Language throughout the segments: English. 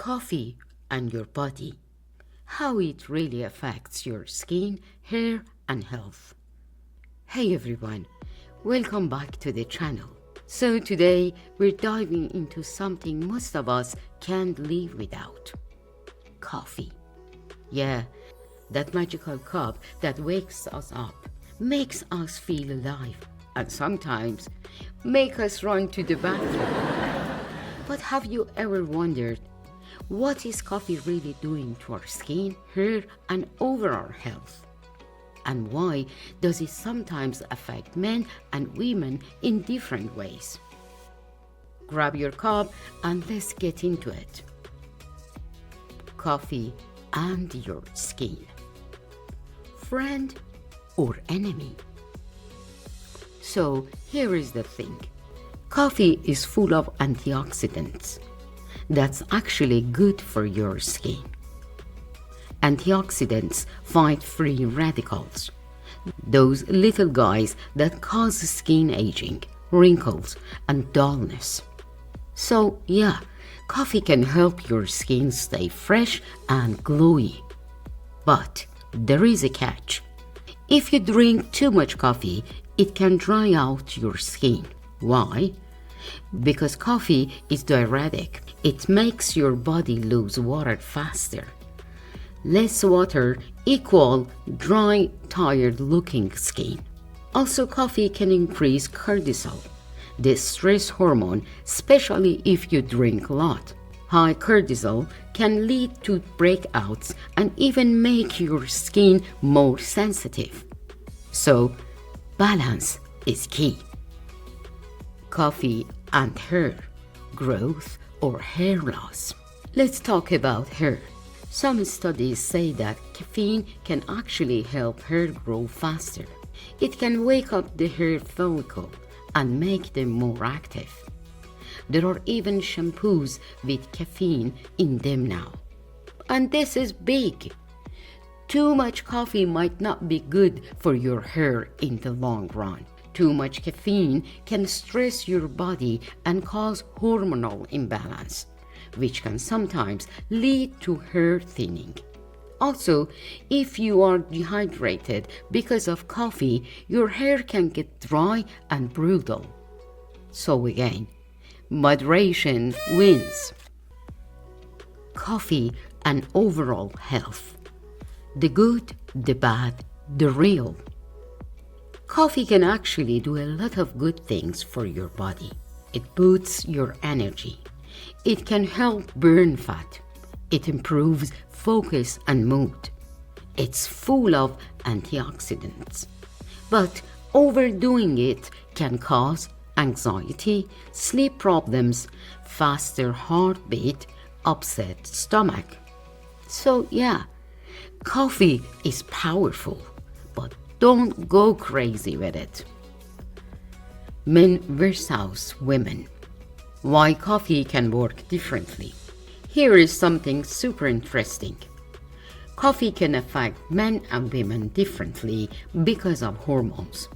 Coffee and your body. How it really affects your skin, hair, and health. Hey everyone, welcome back to the channel. So today we're diving into something most of us can't live without. Coffee. Yeah, that magical cup that wakes us up, makes us feel alive, and sometimes make us run to the bathroom. But have you ever wondered, what is coffee really doing to our skin, hair, and overall health? And why does it sometimes affect men and women in different ways? Grab your cup and let's get into it. Coffee and your skin. Friend or enemy? So here is the thing. Coffee is full of antioxidants. That's actually good for your skin. Antioxidants fight free radicals, those little guys that cause skin aging, wrinkles, and dullness. So yeah, coffee can help your skin stay fresh and glowy. But there is a catch. If you drink too much coffee, it can dry out your skin. Why? Because coffee is diuretic. It makes your body lose water faster. Less water equal dry, tired-looking skin. Also, coffee can increase cortisol, the stress hormone, especially if you drink a lot. High cortisol can lead to breakouts and even make your skin more sensitive. So, balance is key. Coffee and hair growth or hair loss. Let's talk about hair. Some studies say that caffeine can actually help hair grow faster. It can wake up the hair follicle and make them more active. There are even shampoos with caffeine in them now. And this is big. Too much coffee might not be good for your hair in the long run. Too much caffeine can stress your body and cause hormonal imbalance, which can sometimes lead to hair thinning. Also, if you are dehydrated because of coffee, your hair can get dry and brittle. So again, moderation wins. Coffee and overall health. The good, the bad, the real. Coffee can actually do a lot of good things for your body. It boosts your energy. It can help burn fat. It improves focus and mood. It's full of antioxidants. But overdoing it can cause anxiety, sleep problems, faster heartbeat, upset stomach. So yeah, coffee is powerful, but don't go crazy with it. Men versus women. Why coffee can work differently. Here is something super interesting. Coffee can affect men and women differently because of hormones.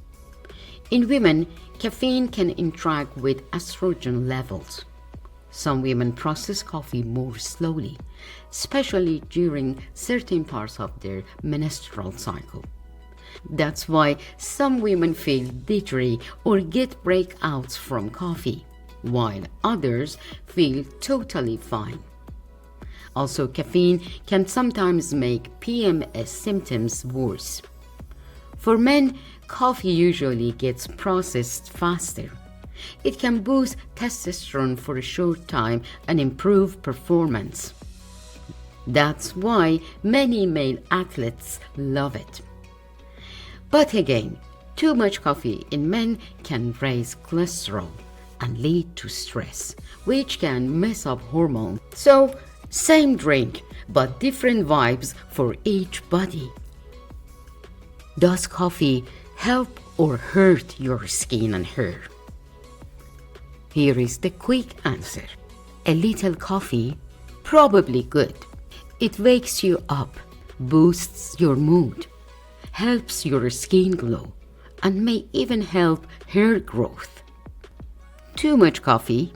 In women, caffeine can interact with estrogen levels. Some women process coffee more slowly, especially during certain parts of their menstrual cycle. That's why some women feel jittery or get breakouts from coffee, while others feel totally fine. Also, caffeine can sometimes make PMS symptoms worse. For men, coffee usually gets processed faster. It can boost testosterone for a short time and improve performance. That's why many male athletes love it. But again, too much coffee in men can raise cholesterol and lead to stress, which can mess up hormones. So, same drink, but different vibes for each body. Does coffee help or hurt your skin and hair? Here is the quick answer. A little coffee, probably good. It wakes you up, boosts your mood, helps your skin glow, and may even help hair growth. Too much coffee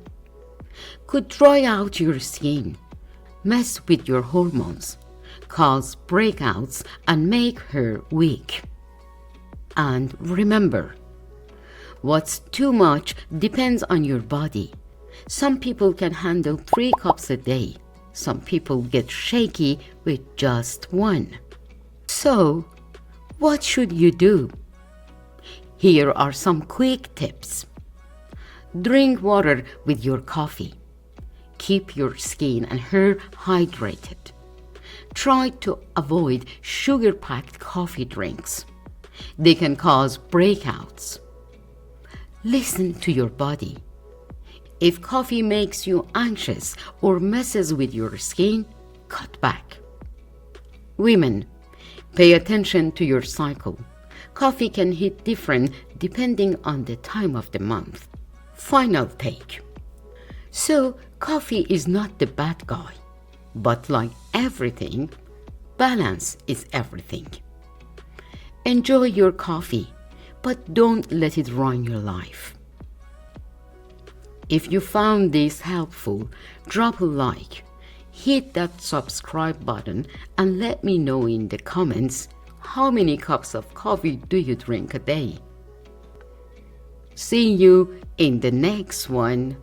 could dry out your skin, mess with your hormones, cause breakouts, and make hair weak. And remember, what's too much depends on your body. Some people can handle 3 cups a day. Some people get shaky with just 1. So, what should you do? Here are some quick tips. Drink water with your coffee. Keep your skin and hair hydrated. Try to avoid sugar-packed coffee drinks. They can cause breakouts. Listen to your body. If coffee makes you anxious or messes with your skin, cut back. Women, pay attention to your cycle. Coffee can hit different depending on the time of the month. Final take. So, coffee is not the bad guy, but like everything, balance is everything. Enjoy your coffee, but don't let it run your life. If you found this helpful, drop a like, hit that subscribe button, and let me know in the comments how many cups of coffee do you drink a day. See you in the next one.